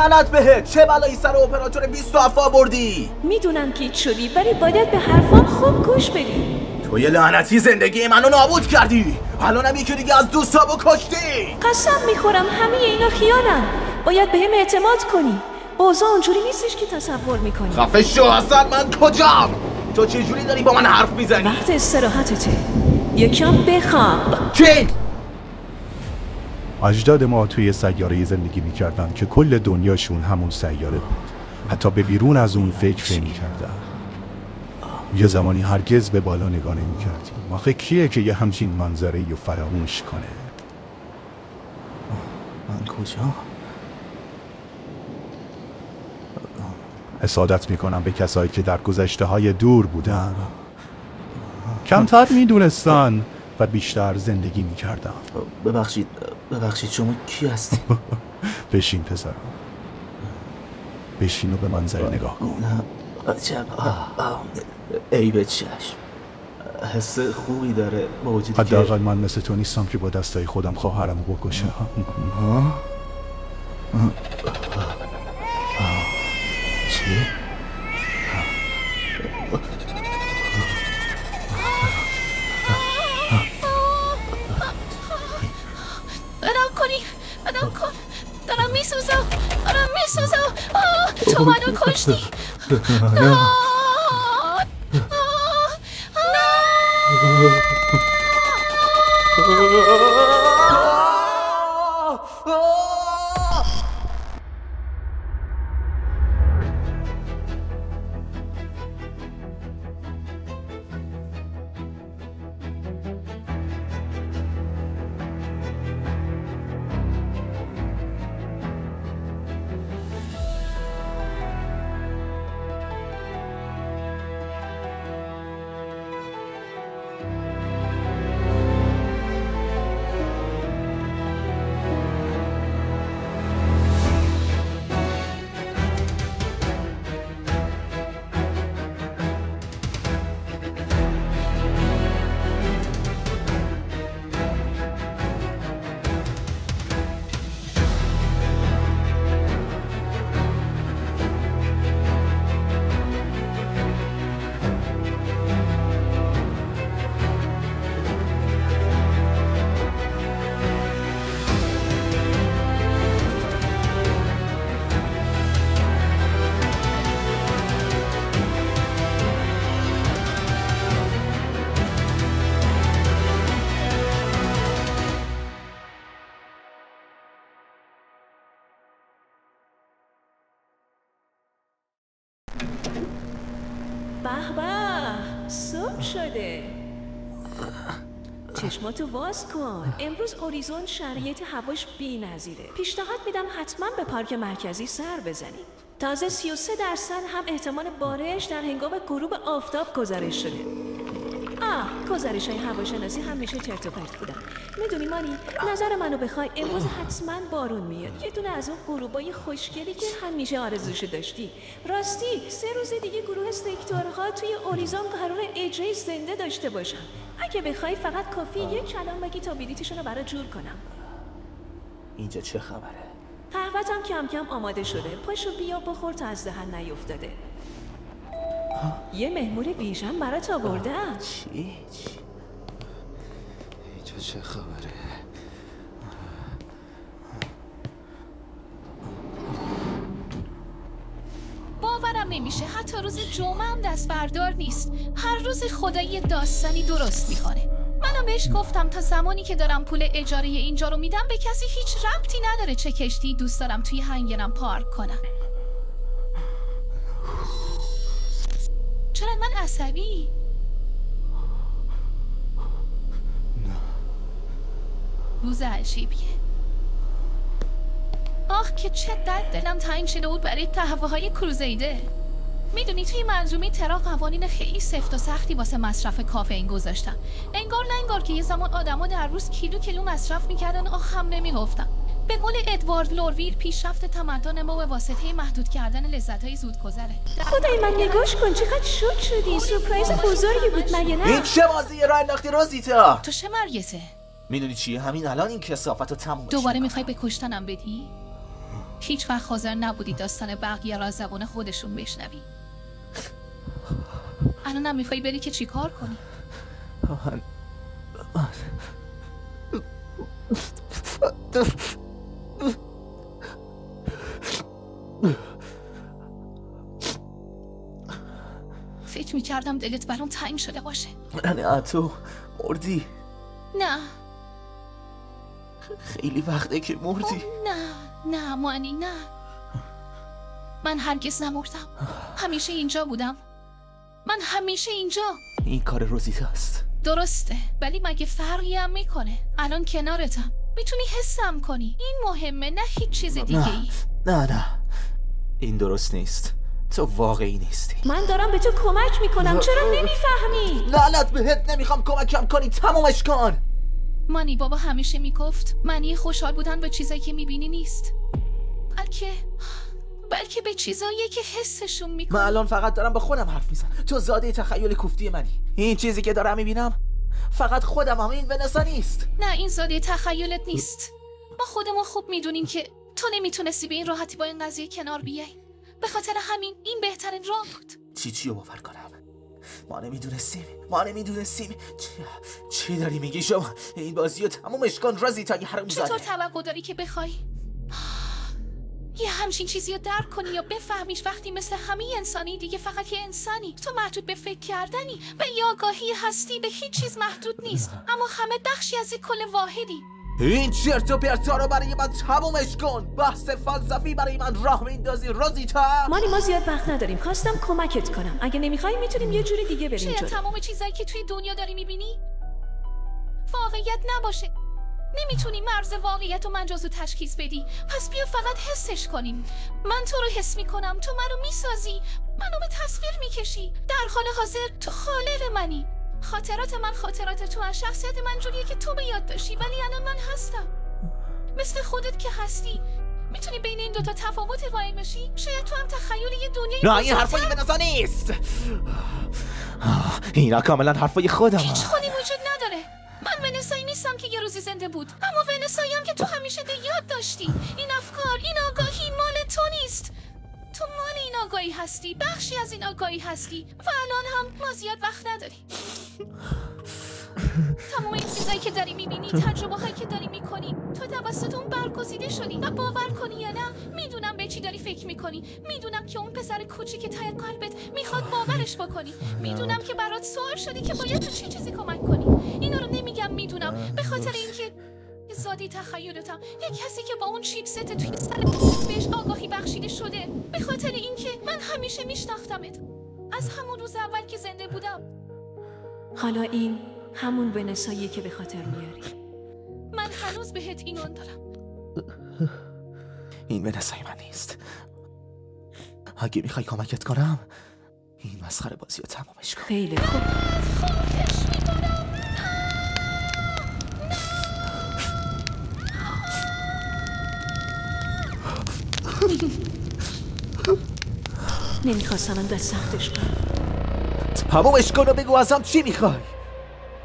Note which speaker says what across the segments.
Speaker 1: لعنت بهت، چه بلایی سر اپراتور 20 افا بردی؟
Speaker 2: میدونم گیج شدی ولی باید به حرفام خوب گوش بدی.
Speaker 1: تو یه لعنتی زندگی منو نابود کردی. الانم یکی دیگه از دوستامو کشتی.
Speaker 2: قسم میخورم همه اینا خیانن. باید بهم اعتماد کنی. اوضاع اونجوری نیستش که تصور میکنی.
Speaker 1: خفه شو حسن، من کجام؟ تو چه جوری داری با من حرف میزنی؟
Speaker 2: وقت استراحتته. یکم بخواب.
Speaker 1: چی؟
Speaker 3: اجداد ما توی سیاره زندگی میکردن که کل دنیاشون همون سیاره بود. حتی به بیرون از اون فکر نمی‌کردن. یه زمانی هرگز به بالا نگاه نمی‌کردیم. آخه کیه که یه همچین منظره‌ای رو فراموش کنه؟
Speaker 1: من کجا؟
Speaker 3: حسادت میکنم به کسایی که در گذشته‌های دور بودن. کمتر میدونستن و بیشتر زندگی میکردن.
Speaker 1: ببخشید شما کی هستی؟
Speaker 3: بشین پسرم، بشین و به منظره نگاه کن.
Speaker 1: عجب. ای به چشم، حس خوبی داره با وجودی که
Speaker 3: حداقل من مثل تو نیستم که با دستای خودم خواهرمو بکشم.
Speaker 1: چی؟
Speaker 4: بدم کن، دارم میسوزم. تو منو کشتی.
Speaker 2: به به، صبح شده. چشماتو باز کن. امروز اوریزون شرایط هواش بی‌نظیره. پیشنهاد میدم حتما به پارک مرکزی سر بزنی. تازه 33% هم احتمال بارش در هنگام غروب آفتاب گزارش شده. گزارش‌های هواشناسی همیشه چرت و پرت بودن. میدونی مانی، نظر منو بخوای امروز حتما بارون میاد. یه دونه از اون غروبای خوشگلی که همیشه آرزوشو داشتی. راستی 3 روز دیگه گروه سکتورها توی اوریزون قرار اجرای زنده داشته باشن. اگه بخوای فقط کافی یک کلام بگی تا بلیتشون رو برای جور کنم.
Speaker 1: اینجا چه خبره؟
Speaker 2: قهوه‌تم کم کم آماده شده. پاشو بیا بخور تا از دهن نیفتاده. یه مهمون ویژن برات آوردم.
Speaker 1: چی؟ اینجا چه خبره؟
Speaker 4: باورم نمیشه حتی روز جمعه هم دست بردار نیست. هر روز خدایی داستانی درست میکنه. منم بهش گفتم تا زمانی که دارم پول اجاره اینجا رو میدم به کسی هیچ ربطی نداره چه کشتی دوست دارم توی هنگرم پارک کنم. چرا من عصبی؟
Speaker 1: نه.
Speaker 4: روز عجیبیه. آخ که چه درد دلم تنگ شده بود برای قهوه‌های کروزیده. میدونی توی منظومه ترا قوانین خیلی سفت و سختی واسه مصرف کافئین گذاشتن. انگار که یه زمان آدما در روز کیلو مصرف میکردن هم نمیگفتن. به قول ادوارد لورویر پیشرفت تمدن ما به واسطه محدود کردن لذت‌های زودگذره.
Speaker 2: خدای من نگاش کن چقدر شوک شدی. سورپرایز بزرگی بود مگه نه؟
Speaker 1: این چه بازیه راه انداختی روزیتا؟
Speaker 4: تو چه مرگته؟
Speaker 1: میدونی چیه؟ همین الان این کثافت رو تموم
Speaker 4: دوباره میخوای به کشتنم بدی؟ هیچ وقت حاضر نبودی داستان بقیه را از زبان خودشون بشنوی. الان هم میخوایی بری که چی کار کنی؟ فکر میکردم دلت برام تنگ شده باشه.
Speaker 1: نه تو مردی.
Speaker 4: نه
Speaker 1: خیلی وقته که مردی.
Speaker 4: نه مانی نه. من هرگز نمردم. همیشه اینجا بودم. من همیشه اینجا.
Speaker 1: این کار روزیتا است.
Speaker 4: درسته، ولی مگه فرقی هم میکنه؟ الان کنارتم، میتونی حسم کنی. این مهمه، نه هیچ چیز دیگه ای.
Speaker 1: نه این درست نیست. تو واقعی نیستی.
Speaker 2: من دارم به تو کمک میکنم، چرا نمیفهمی؟
Speaker 1: لعنت بهت، نمیخوام کمکم کنی، تمومش کن.
Speaker 4: مانی بابا همیشه میگفت معنی خوشحال بودن به چیزایی که میبینی نیست، بلکه به چیزایی که حسشون میکنی.
Speaker 1: من الان فقط دارم با خودم حرف میزنم. تو زاده تخیل کوفتی منی. این چیزی که دارم میبینم فقط خودم، این ونسا نیست.
Speaker 4: نه این زاده تخیلت نیست. ما خودمون خوب میدونیم که تو نمیتونستی به این راحتی با این قضیه کنار بیای. به خاطر همین این بهترین راه بود.
Speaker 1: چی رو باور کنم؟ ما نمیدونستیم. چی داری میگی شما؟ این بازی رو تمومش کن روزیتا، یه حرومزاده.
Speaker 4: چطور توقع داری که بخوای یه همچین چیزی رو درک کنی یا بفهمیش وقتی مثل همه انسانی دیگه فقط یه انسانی؟ تو محدود به فکر کردنی، به آگاهی هستی، به هیچ چیز محدود نیست، اما همه بخشی از یک کل واحدی.
Speaker 1: این چرت و پرتا رو برای من تمومش کن. بحث فلسفی برای من راه میندازی روزیتا.
Speaker 2: مانی ما زیاد وقت نداریم، خواستم کمکت کنم. اگه نمیخوای میتونیم یه جوری دیگه بریم.
Speaker 4: شاید تمام چیزایی که توی دنیا داری میبینی واقعیت نباشه. نمیتونی مرز واقعیت و مجاز رو تشخیص بدی، پس بیا فقط حسش کنیم. من تو رو حس میکنم، تو منو میسازی، منو به تصویر میکشی. در حال حاضر تو خالق منی. خاطرات من خاطرات تو، از شخصیت من جوریه که تو به یاد داشتی، ولی الان من هستم مثل خودت که هستی. میتونی بین این دوتا تفاوت قائل بشی؟ شاید تو هم تخیل یه دنیای
Speaker 1: نه این حرفای ونسا نیست. اینا کاملا حرفای خودم.
Speaker 4: هیچ خودی وجود نداره. من ونسایی نیستم که یه روزی زنده بود، اما ونسایی هم که تو همیشه به یاد داشتی. این افکار، این آگاهی مال تو نیست. تو مال این آگاهی هستی، بخشی از این آگاهی هستی و الان هم ما زیاد وقت نداری. تمام این چیزایی که داری میبینی، تجربه هایی که داری میکنی، تو توسط اون برگزیده شدی و باور کنی یا نه میدونم به چی داری فکر میکنی. میدونم که اون پسر کوچیک ته قلبت میخواد باورش بکنی. میدونم که برات سوال شدی که باید تو چه چیزی کمک کنی. اینا رو نمیگم، میدونم به خاطر اینکه زادی تخیلتم، یک کسی که با اون چیپست توی سر بهش آگاهی بخشیده شده. به خاطر اینکه من همیشه میشناختمت از همون روز اول که زنده بودم.
Speaker 2: حالا این همون ونساییه که به خاطر میاری.
Speaker 4: من هنوز بهت اینون دارم.
Speaker 1: این ونسای من نیست. اگه میخوای کمکت کنم این مسخره بازی رو تمامش کن.
Speaker 2: خیلی خوب.
Speaker 4: خواهش میکنم.
Speaker 2: نمیخواستم انقدر سختش کنم.
Speaker 1: تمامش کن و بگو ازم چی میخوای.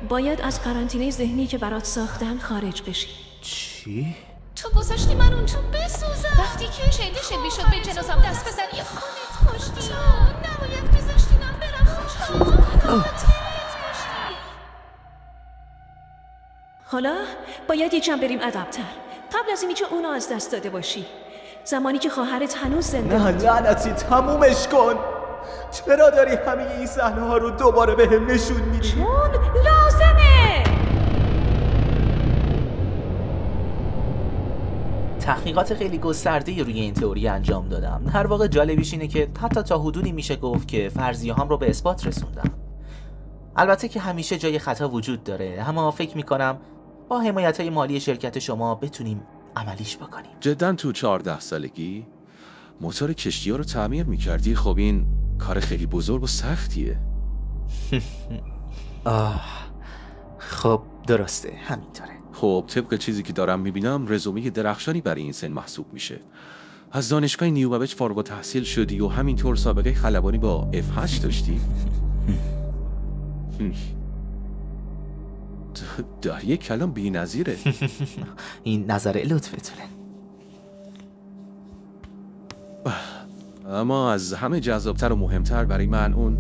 Speaker 2: باید از قرنطینه ذهنی که برات ساختن خارج بشی.
Speaker 1: چی؟
Speaker 4: تو گذاشتی من اون تو بسوزم. وقتی که شد میشد به جنازم دست بزنی خونت کشتی. نباید بذاشتی من برم خوشحال.
Speaker 2: حالا باید یکم بریم عقب‌تر، قبل از اینی که اونو از دست داده باشی. زمانی که خواهرت هنوز زنده
Speaker 1: نه
Speaker 2: بود.
Speaker 1: لعنتی تمومش کن. چرا داری همه این صحنه ها رو دوباره بهم نشون میدی؟
Speaker 2: چون لازمه.
Speaker 1: تحقیقات خیلی گسترده‌ای روی این تئوری انجام دادم. در واقع جالبیش اینه که حتی تا حدودی میشه گفت که فرضیه‌هام رو به اثبات رسوندم. البته که همیشه جای خطا وجود داره، اما فکر میکنم با حمایت‌های مالی شرکت شما بتونیم عملیش بکنیم.
Speaker 5: جداً تو 14 سالگی موتور کشتی‌ها رو تعمیر می‌کردی؟ خب این کار خیلی بزرگ و سختیه.
Speaker 1: خب درسته، همینطوره.
Speaker 5: خب طبق چیزی که دارم می‌بینم رزومه درخشانی برای این سن محسوب میشه. از دانشگاه نیوبچ فارغ التحصیل شدی و همینطور سابقه خلبانی با F8 داشتی؟ دهیه کلام بی‌نظیره.
Speaker 1: این نظر لطفتونه.
Speaker 5: اما از همه جذابتر و مهمتر برای من اون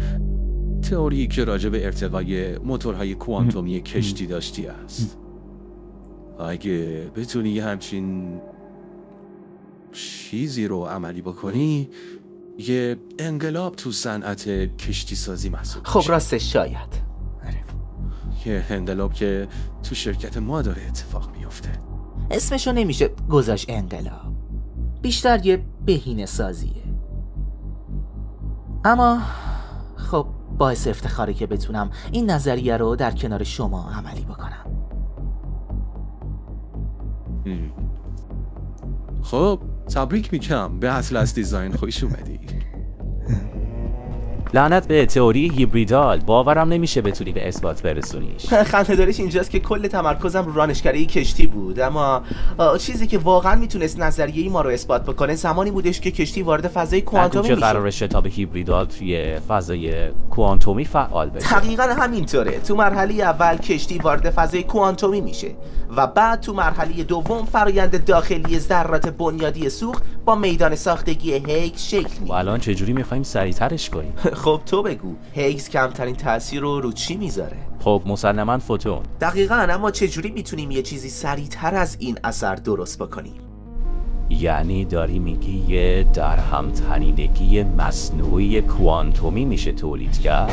Speaker 5: تئوری که راجع به ارتقای موتورهای کوانتومی کشتی داشتی است. اگه بتونی یه همچین چیزی رو عملی بکنی، یه انقلاب تو صنعت کشتی سازی محسوب
Speaker 1: خب
Speaker 5: میشه.
Speaker 1: راستش شاید.
Speaker 5: یه انقلاب که تو شرکت ما داره اتفاق میفته.
Speaker 1: اسمشو نمیشه گذاشت انقلاب، بیشتر یه بهینه سازیه. اما خب باعث افتخاره که بتونم این نظریه رو در کنار شما عملی بکنم.
Speaker 5: خب تبریک میگم، به اطلس دیزاین خوش اومدی.
Speaker 6: لعنت به تئوری هیبریدال، باورم نمیشه بتونی به اثبات برسونیش.
Speaker 1: خنده‌داریش اینجاست که کل تمرکزم رو رانشگری کشتی بود، اما چیزی که واقعا میتونست نظریه ما رو اثبات بکنه زمانی بودش که کشتی وارد فضای کوانتومی
Speaker 6: که
Speaker 1: میشه.
Speaker 6: قرار شتاب هیبریدال توی فضای کوانتومی فعال بشه.
Speaker 1: دقیقاً همینطوره. تو مرحله اول کشتی وارد فضای کوانتومی میشه و بعد تو مرحله دوم فرآیند داخلی ذرات بنیادی سوخت با میدان ساختگی هیگز شکل میگیره.
Speaker 6: و الان چجوری میخوایم سریع‌ترش کنیم؟
Speaker 1: خب تو بگو، هیگز کمترین تاثیر رو چی میذاره؟
Speaker 6: خب مسلماً فوتون.
Speaker 1: دقیقاً، اما چجوری میتونیم یه چیزی سریعتر از این اثر درست بکنیم؟
Speaker 6: یعنی داری میگی یه درهم تنیدگی مصنوعی کوانتومی میشه تولید کرد؟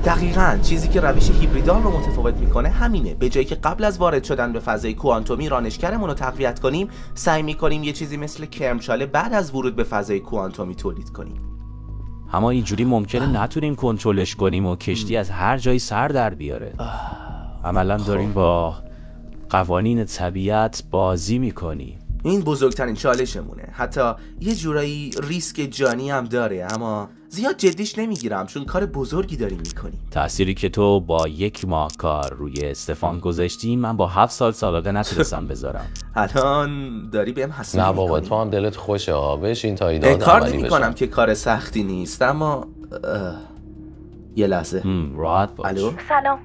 Speaker 1: دقیقاً، چیزی که روش هیبریدال رو متفاوت میکنه همینه. به جایی که قبل از وارد شدن به فضای کوانتومی رانشگرمون رو تقویت کنیم، سعی میکنیم یه چیزی مثل کرمچاله بعد از ورود به فضای کوانتومی تولید کنیم.
Speaker 6: اما اینجوری ممکنه نتونیم کنترلش کنیم و کشتی از هر جایی سر در بیاره. عملاً داریم با قوانین طبیعت بازی میکنیم.
Speaker 1: این بزرگترین چالشمونه. حتی یه جورایی ریسک جانی هم داره، اما زیاد جدیش نمیگیرم چون کار بزرگی داریم میکنیم.
Speaker 6: تأثیری که تو با 1 ماه کار روی استفان گذاشتی من با 7 سال سابقه نتونستم بذارم.
Speaker 1: الان داری بهم حسودی
Speaker 7: نه
Speaker 1: میکنی.
Speaker 7: بابا تو هم دلت خوشه ها، بشین تا ایداد
Speaker 1: کار
Speaker 7: عملی
Speaker 1: نمی کنم
Speaker 7: بشه.
Speaker 1: که کار سختی نیست، اما یه لحظه.
Speaker 6: راحت باش.
Speaker 1: الو.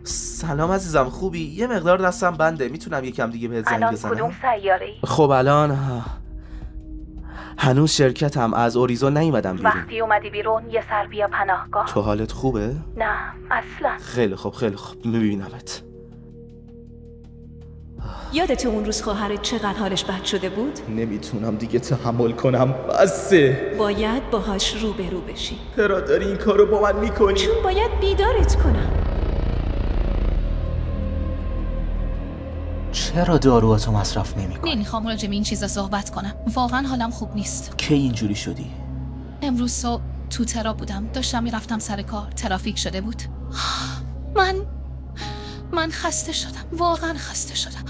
Speaker 1: سلام عزیزم، خوبی؟ یه مقدار دستم بنده، میتونم یکم دیگه بهت زنگ بزنم؟
Speaker 8: کدوم سیاره‌ای؟
Speaker 1: خب الان هنوز شرکتم از اوریزون نیومدم بیرون.
Speaker 8: وقتی اومدی بیرون یه سر بیا پناهگاه.
Speaker 1: تو حالت خوبه؟
Speaker 8: نه اصلا.
Speaker 1: خیلی خوب میبینمت.
Speaker 2: یادت اون روز خواهرت چقدر حالش بد شده بود؟
Speaker 1: نمیتونم دیگه تحمل کنم، بسه.
Speaker 2: باید باهاش روبرو بشی.
Speaker 1: چرا داری این کارو با من میکنی؟
Speaker 2: چون باید بیدارت کنم.
Speaker 1: چرا داروهاتو مصرف نمیکنی؟
Speaker 4: نمیخوام راجع به این چیزا صحبت کنم. واقعا حالم خوب نیست.
Speaker 1: کی اینجوری شدی؟
Speaker 4: امروز صبح تو ترا بودم، داشتم میرفتم سر کار، ترافیک شده بود. من خسته شدم، واقعا خسته شدم.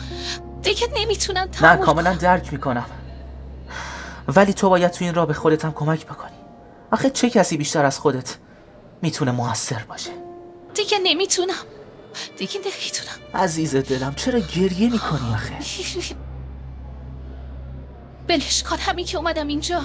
Speaker 4: دیگه نمیتونم
Speaker 1: نه کاملا درک میکنم، ولی تو باید تو این راه به خودت هم کمک بکنی. آخه چه کسی بیشتر از خودت میتونه موثر باشه؟
Speaker 4: دیگه نمیتونم.
Speaker 1: عزیز دلم چرا گریه میکنی آخه؟
Speaker 4: بلش کن، همین که اومدم اینجا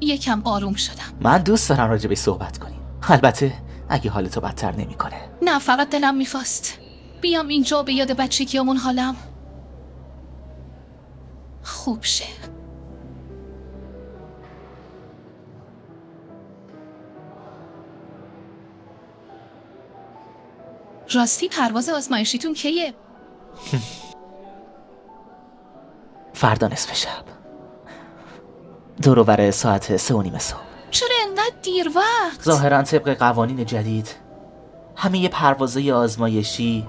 Speaker 4: یکم آروم شدم.
Speaker 1: من دوست دارم راجع به صحبت کنیم، البته اگه حالتو بدتر نمیکنه.
Speaker 4: نه فقط دلم میخواست بیام اینجا به یاد بچگیامون حالم خوب شه. راستی پرواز آزمایشیتون کیه؟
Speaker 1: فردا نصف شب، دور و بر ساعت 3:30 صبح.
Speaker 4: چرا انقدر دیر وقت؟
Speaker 1: ظاهرا طبق قوانین جدید همه پروازهای آزمایشی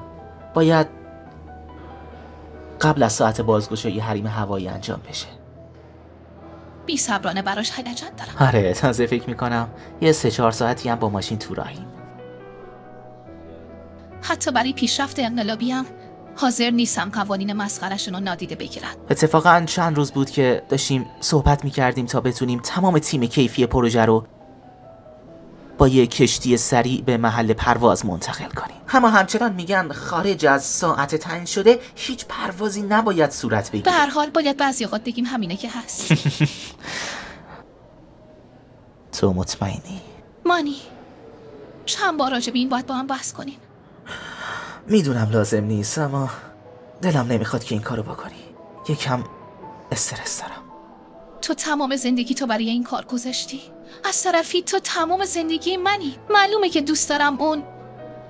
Speaker 1: باید قبل از ساعت بازگشایی حریم هوایی انجام بشه.
Speaker 4: بی صبرانه براش هیجان دارم.
Speaker 1: آره تازه فکر میکنم یه 3-4 ساعتی هم با ماشین تو راهیم.
Speaker 4: حتی برای پیشرفت انقلابی هم حاضر نیستم قوانین مسخره‌شون رو نادیده بگیرن.
Speaker 1: اتفاقا چند روز بود که داشتیم صحبت میکردیم تا بتونیم تمام تیم کیفی پروژه رو با یه کشتی سریع به محل پرواز منتقل کنیم. اما همچنان میگن خارج از ساعت تعیین شده هیچ پروازی نباید صورت بگیره.
Speaker 4: به هر حال باید بعضی اوقات بگیم همینه که هست.
Speaker 1: تو مطمئنی؟
Speaker 4: مانی چند بار راجع به این باید با هم بحث کنیم.
Speaker 1: میدونم لازم نیست، اما دلم نمیخواد که این کارو بکنی. یکم استرس دارم.
Speaker 4: تو تمام زندگی تو برای این کار گذاشتی. از طرفی تو تمام زندگی منی. معلومه که دوست دارم اون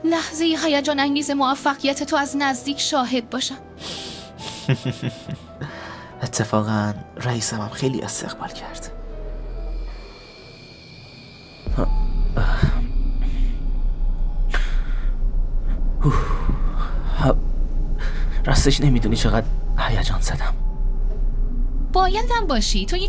Speaker 4: لحظه هیجان انگیز موفقیت تو از نزدیک شاهد باشم.
Speaker 1: اتفاقا رئیسم هم خیلی استقبال کرد. راستش نمیدونی چقدر هیجان زدم.
Speaker 4: بایدم باشی. تو یه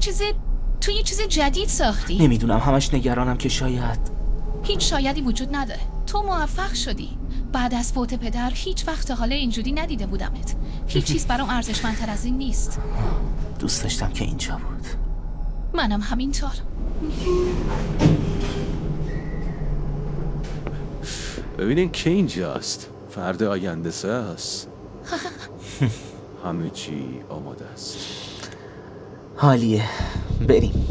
Speaker 4: چیز جدید ساختی.
Speaker 1: نمیدونم، همش نگرانم که شاید.
Speaker 4: هیچ شایدی وجود نداره. تو موفق شدی. بعد از فوت پدر هیچ وقت حالا اینجوری ندیده بودمت. هیچ چیز برام ارزشمندتر از این نیست.
Speaker 1: دوست داشتم که اینجا بود.
Speaker 4: منم همینطور.
Speaker 5: ببینین که اینجاست. فرد آینده است. همه چی آماده است.
Speaker 1: حالیه، بریم.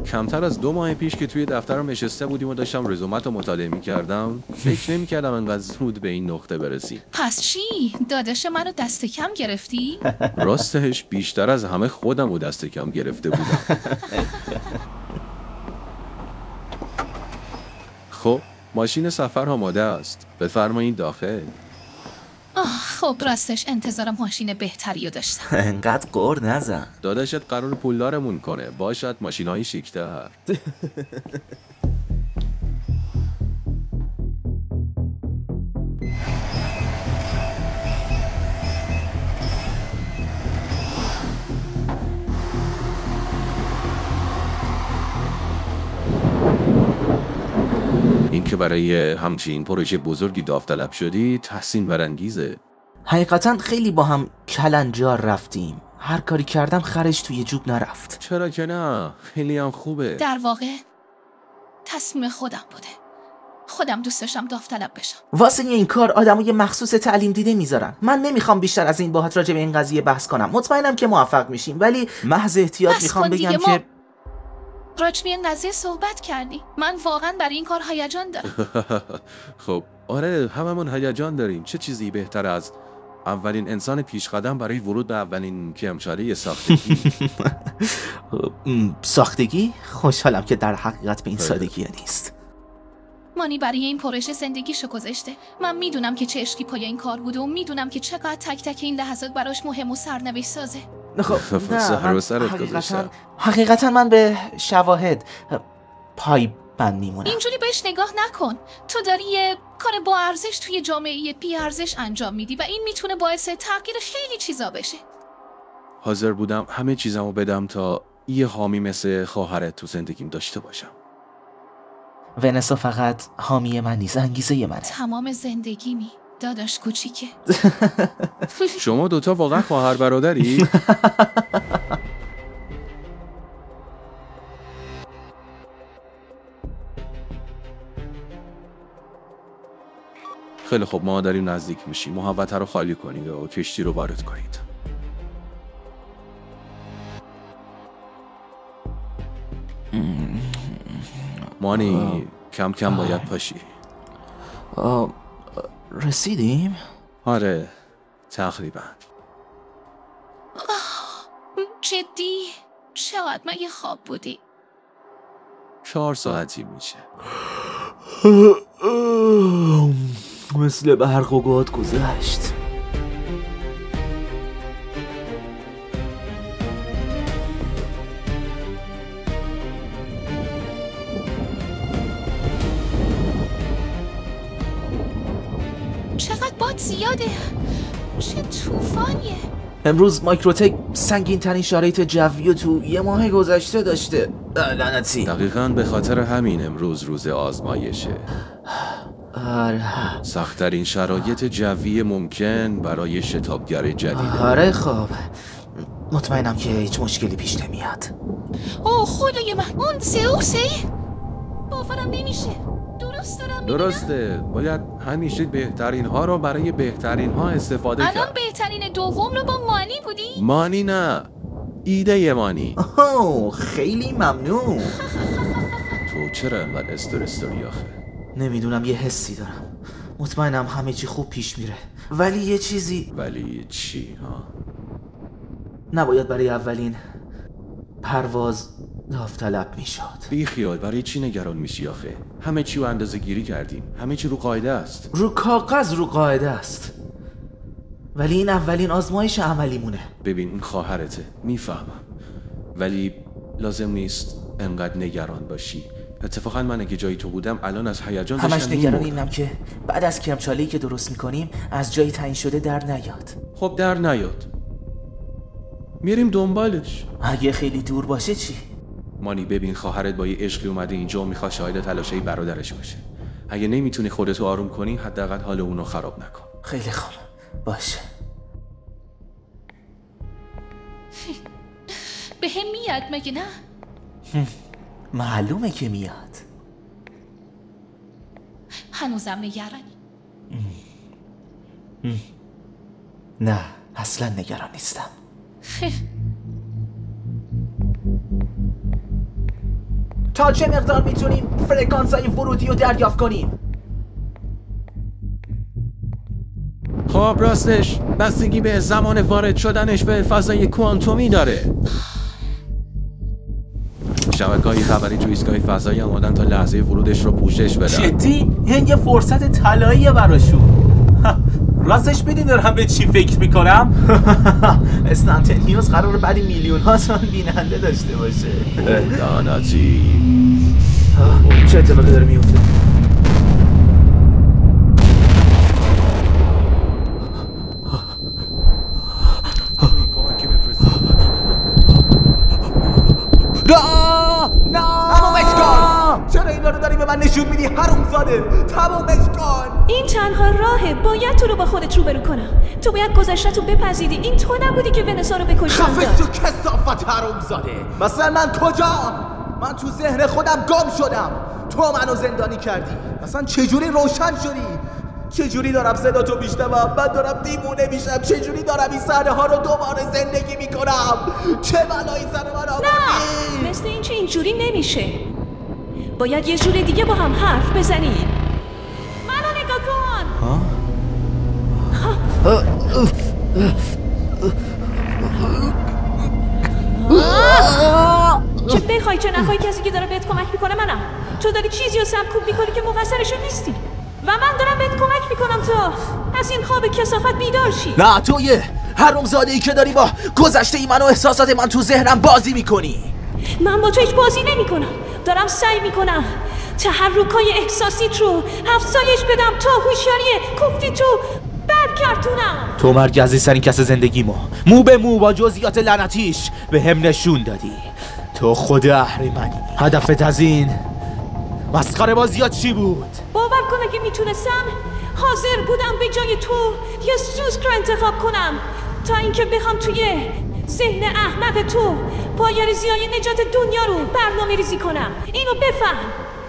Speaker 5: کمتر از 2 ماه پیش که توی دفترم نشسته بودیم و داشتم رزومت رو مطالعه می‌کردم، فکر نمی‌کردم انقدر زود به این نقطه برسیم.
Speaker 4: پس چی؟ داداش منو دست کم گرفتی؟
Speaker 5: راستش بیشتر از همه خودم رو دست کم گرفته بودم. خب ماشین سفر آماده است. بفرمایید داخل.
Speaker 4: خب راستش انتظار ماشین بهتری رو داشتم.
Speaker 1: انقدر قر نزن.
Speaker 5: داداشت قرار پولدارمون کنه. باشد ماشین‌های شیک‌تر. این که برای همچین پروژه بزرگی داوطلب شدی تحسین برانگیزه.
Speaker 1: حقیقتا خیلی با هم کلنجار رفتیم. هر کاری کردم خرج توی جوب نرفت.
Speaker 5: چرا که نه؟ خیلی هم خوبه.
Speaker 4: در واقع تصمیم خودم بوده. خودم دوست داشتم داوطلب بشم.
Speaker 1: واسه این کار آدمای مخصوص تعلیم دیده میذارن. من نمیخوام بیشتر از این باهات راجع به این قضیه بحث کنم. مطمئنم که موفق میشیم، ولی محض احتیاط میخوام بگم که
Speaker 4: راجع به این قضیه صحبت کردی. من واقعا برای این کار هیجان دارم.
Speaker 5: خب آره، هممون هیجان داریم. چه چیزی بهتر از اولین انسان پیشقدم برای ورود به اولین کمچاره ساختگی؟
Speaker 1: ساختگی؟ خوشحالم که در حقیقت به این سادگی نیست.
Speaker 4: مانی برای این پروژه زندگیشو گذاشته. من میدونم که چه عشقی پای این کار بوده و میدونم که چقدر تک تک این لحظات براش مهم و سرنوشت سازه.
Speaker 1: خب
Speaker 5: نه،
Speaker 1: حقیقتا من به شواهد پای بند میمونم.
Speaker 4: اینجوری بهش نگاه نکن. تو داری یه کار با ارزش توی جامعه بی ارزش انجام میدی و این میتونه باعث تغییر خیلی چیزا بشه.
Speaker 5: حاضر بودم همه چیزمو بدم تا یه حامی مثل خواهرت تو زندگیم داشته باشم.
Speaker 1: ونسا فقط حامی من نیست، انگیزه منه.
Speaker 4: تمام زندگیمی داداش کوچیکه.
Speaker 5: شما دوتا واقعا خواهر برادری؟ خیلی خب، ما داریم نزدیک میشیم. محوطه رو خالی کنید و کشتی رو وارد کنید. مانی کم کم باید پاشی.
Speaker 1: رسیدیم؟
Speaker 5: آره تقریبا.
Speaker 4: جدی؟ چقدر مگه خواب بودی؟
Speaker 5: 4 ساعتی میشه.
Speaker 1: مثل برق و باد گذشت.
Speaker 4: چقدر باد زیاده. چه طوفانیه.
Speaker 1: امروز مایکروتک سنگین ترین شرایط جوی رو تو یه ماه گذشته داشته. لعنتی.
Speaker 5: دقیقاً به خاطر همین امروز روز آزمایشه.
Speaker 1: آره.
Speaker 5: سخت‌ترین شرایط جوی ممکن برای شتابگر جدید.
Speaker 1: آره خب، مطمئنم که هیچ مشکلی پیش نمیاد.
Speaker 4: اوه خدای من، اون زئوسه؟ باورم نمیشه. درست دارم میگم؟
Speaker 5: درسته. باید همیشه بهترین ها رو برای بهترین ها استفاده کرد.
Speaker 4: الان بهترین دوم رو با مانی بودی؟
Speaker 5: مانی نه، ایده مانی.
Speaker 1: خیلی ممنون.
Speaker 5: تو چرا انقدر استرس داری آخه؟
Speaker 1: نمیدونم، یه حسی دارم. مطمئنم همه چی خوب پیش میره، ولی یه چیزی.
Speaker 5: ولی چی ها؟
Speaker 1: نباید برای اولین پرواز داوطلب میشد.
Speaker 5: بی خیال، برای چی نگران میشی آخه؟ همه چی رو اندازه گیری کردیم. همه چی رو قاعده است.
Speaker 1: رو کاغذ رو قاعده است، ولی این اولین آزمایش عملیمونه.
Speaker 5: ببین این خواهرته، میفهمم، ولی لازم نیست انقدر نگران باشی. اتفاقا من اگه جای تو بودم الان از هیجان
Speaker 1: همش نگران اینم که بعد از کرمچاله‌ای که درست میکنیم از جایی تعیین شده در نیاد.
Speaker 5: خب در نیاد، میریم دنبالش.
Speaker 1: اگه خیلی دور باشه چی؟
Speaker 5: مانی ببین، خواهرت با یه عشقی اومده اینجا و میخواد شاهد تلاشای برادرش باشه. اگه نمیتونی خودتو آروم کنی حداقل حال اونو خراب نکن.
Speaker 1: خیلی خوب، باشه.
Speaker 4: به هم میاد مگه نه؟
Speaker 1: معلومه که میاد.
Speaker 4: هنوزم نگرانی؟
Speaker 1: نه اصلا نگران نیستم. تا چه مقدار میتونیم فرکانس های ورودی رو دریافت کنیم؟
Speaker 5: خب راستش بستگی به زمان وارد شدنش به فضای کوانتومی داره. شبکه‌های خبری تو ایستگاه فضایی آمادن تا لحظه ورودش رو پوشش بدن.
Speaker 1: جدی؟ این یه فرصت طلاییه براشون. راستش بدین دارم به چی فکر میکنم؟ استانتنیوس قراره بعد میلیون ها سال بیننده داشته باشه.
Speaker 5: لعنتی.
Speaker 1: چه اتفاقی داره میفته؟ نه تمومش کن. چرا اینا رو داری به من نشون میدی حرومزاده؟ تمومش کن.
Speaker 2: این تنها راهه. باید تو رو با خودت روبرو کنم. تو باید گذشته‌تو بپذیری. این تو نبودی که ونسا رو بکشتن.
Speaker 1: خفه شو کثافت حرومزاده. مثلا من کجام؟ من تو ذهن خودم گم شدم. تو منو زندانی کردی. مثلا چجوری روشن شدی؟ چجوری دارم صدا تو میشنوم؟ من دارم دیوونه میشم. چجوری دارم این صحنه ها رو دوباره زندگی میکنم؟ چه بلایی سر من آوردی؟
Speaker 2: نه مثل این چه اینجوری نمیشه. باید یه جور دیگه با هم حرف بزنیم. منو نگاه کن. چه بخوای چه نخوای کسی که داره بهت کمک میکنه منم. تو داری چیزی رو سمکوب میکنی که مقصرشو نیستی و من دارم بهت کمک میکنم تا از این خواب کثافت بیدار شی.
Speaker 1: نه تویه حرومزاده‌ای که داری با گذشته ای من و احساسات من تو ذهنم بازی میکنی.
Speaker 2: من با تو هیچ بازی نمیکنم. دارم سعی میکنم تحرکای احساسیت رو افزایش بدم تا هوشیاری کوفتی تو برگردونم.
Speaker 1: تو مرگ عزیزترین کس زندگیمو مو به مو با جزئیات لعنتیش به هم نشون دادی. تو خود اهریمنی. هدفت از این مسخره بازیات چی بود؟
Speaker 2: باور کن اگه میتونستم حاضر بودم به جای تو یه سوسک رو انتخاب کنم تا اینکه بخوام توی ذهن احمق تو پایه‌ریزی‌های نجات دنیا رو برنامه ریزی کنم. اینو بفهم.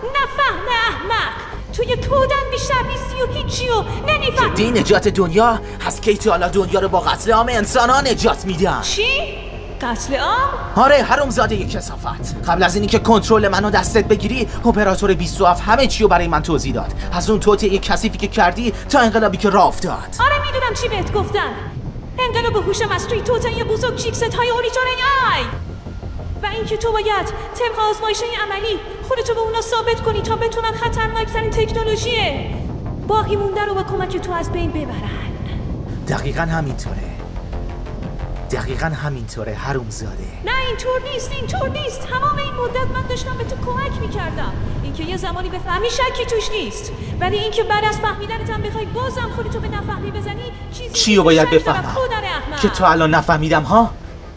Speaker 2: نفهم احمق. توی کودن بیشتر نیستی و هیچی رو نمیفهم.
Speaker 1: جدی نجات دنیا؟ هست که حالا دنیا رو با قتل عام انسان ها نجات میدن.
Speaker 2: چی؟ قتل عام؟
Speaker 1: آره حرومزاده یک کثافت. قبل از اینی که کنترل منو دستت بگیری امپراتور 27 همه چی رو برای من توضیح داد. از اون توطئه کثیفی که کردی تا انقلابی که راه افتاد.
Speaker 2: آره میدونم چی بهت گفتن. انقلاب هوش مصنوعی توطئه بزرگ چیپست های اوریجن ای و اینکه تو باید طبق آزمایش‌های عملی خودتو به اونا ثابت کنی تا بتونن خطرناکترین تکنولوژی باقی مونده رو با کمک تو از بین ببرن.
Speaker 1: دقیقاً همینطوره حرومزاده.
Speaker 2: نه اینطور نیست. تمام این مدت من داشتم به تو کمک میکردم. اینکه یه زمانی بفهمی شکی توش نیست، ولی اینکه بعد از فهمیدنت هم بخوای بازم خودتو به نفهمی بزنی چیزی
Speaker 1: رو باید بفهمم که تو الان نفهمیدم ها؟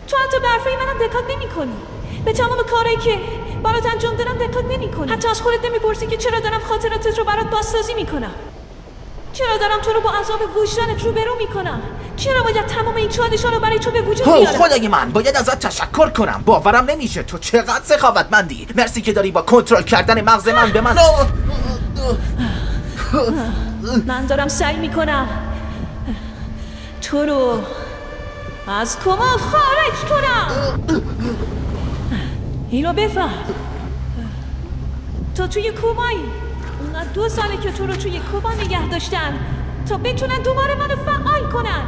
Speaker 2: تو حتی به حرفای منم دقت نمی‌کنی. به تمام کارهایی که برات انجام دادم دقت نمی‌کنی. حتی از خودت نمی‌پرسی که چرا دارم خاطراتت رو برات بازسازی میکنم. چرا دارم تو رو با عذاب وجدانت روبرو میکنم؟ چرا باید تمام این چالش‌ها رو برای تو به وجود بیارم؟
Speaker 1: خدای من باید ازت تشکر کنم. باورم نمیشه تو چقدر سخاوتمندی. مرسی که داری با کنترل کردن مغز من به من
Speaker 2: من دارم سعی میکنم تو رو از کما خارج کنم. اینو بفهم. تو توی کومایی. اونا 2 ساله که تو رو توی کوما نگه داشتن تا بتونن دوباره منو فعال کنن.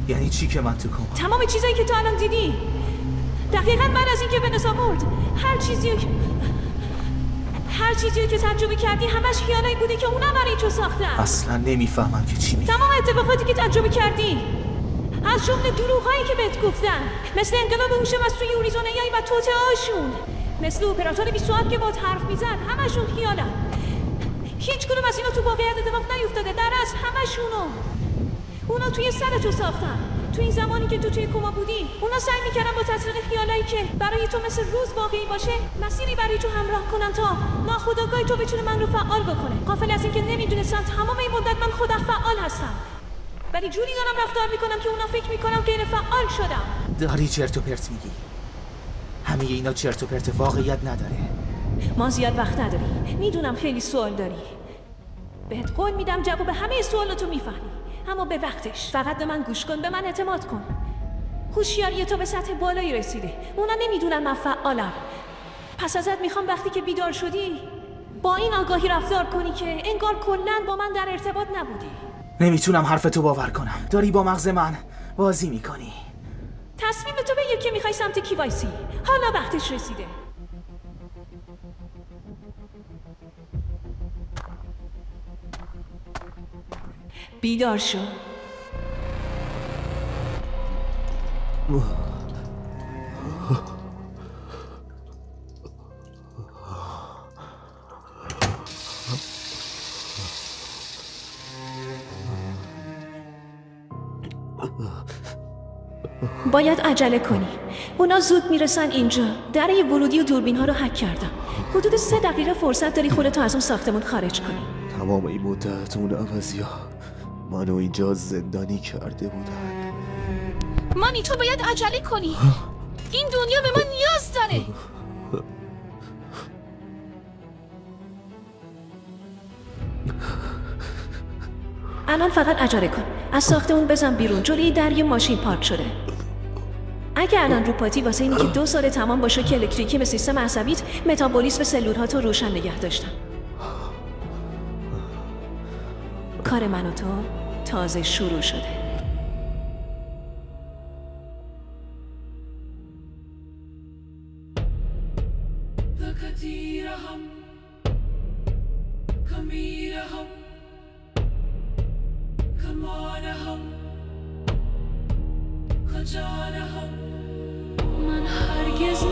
Speaker 1: یعنی چی که من تو کما؟
Speaker 2: تمام چیزایی که تو الان دیدی دقیقاً بعد از اینکه ونسا مرد هر چیزی که تجربه کردی همش خیالایی بوده که اونا برای تو ساختن.
Speaker 1: اصلا نمیفهمم که چی میگی.
Speaker 2: تمام اتفاقاتی که تجربه کردی از جمله دروغایی که بهت گفتن، مثل انقلاب هوش مصنوعی اوریزون ای و توطئه‌هاشون، مثل اپراتور 27 که باهات حرف میزد، همشون خیالن. هیچ کدوم از اینا تو واقعیت اتفاق نیفتاده. در اصل همشونو اونا توی سر تو ساختن. تو این زمانی که تو توی کما بودی اونا سعی میکردن با تسریق خیالایی که برای تو مثل روز واقعی باشه مسیری برای تو همراه کنن تا ناخودآگاه تو بتونه من رو فعال بکنه. غافل از اینکه نمیدونستن تمام این مدت من خودم فعال هستم، ولی جوری دارم رفتار میکنم که اونا فکر میکنم غیر فعال شدم.
Speaker 1: داری چرت و پرت میگی. همه اینا چرت و پرت، واقعیت نداره.
Speaker 2: ما زیاد وقت نداری. میدونم خیلی سوال داری. بهت قول میدم جواب همه سوالاتو میفهمی، اما به وقتش. فقط به من گوش کن، به من اعتماد کن. هوشیاری تو به سطح بالایی رسیده. اونا نمیدونن من فعالم. پس ازت میخوام وقتی که بیدار شدی با این آگاهی رفتار کنی که انگار کلاً با من در ارتباط نبودی.
Speaker 1: نمیتونم حرفتو باور کنم. داری با مغز من بازی میکنی.
Speaker 2: تصمیم تو بگیر که میخوای سمت کی وایسی. حالا وقتش رسیده. بیدار شو. باید عجله کنی. اونا زود میرسن اینجا. دره ورودی و دوربین ها رو هک کردم. حدود 3 دقیقه فرصت داری خودتو از اون ساختمون خارج کنی.
Speaker 9: تمام این مدت اون عوضی‌ها منو اینجا زندانی کرده بودن.
Speaker 4: مانی تو باید عجله کنی. این دنیا به من نیاز داره.
Speaker 2: الان فقط عجله کن. از ساختمون بزن بیرون. جلوی در یه ماشین پارک شده. اگه الان رو پاتی واسه اینی که 2 سال تمام با شوک الکتریکی به سیستم عصبیت، متابولیسم سلول‌ها تو روشن نگه داشتن. کار من و تو تازه شروع شده.
Speaker 10: من هرگز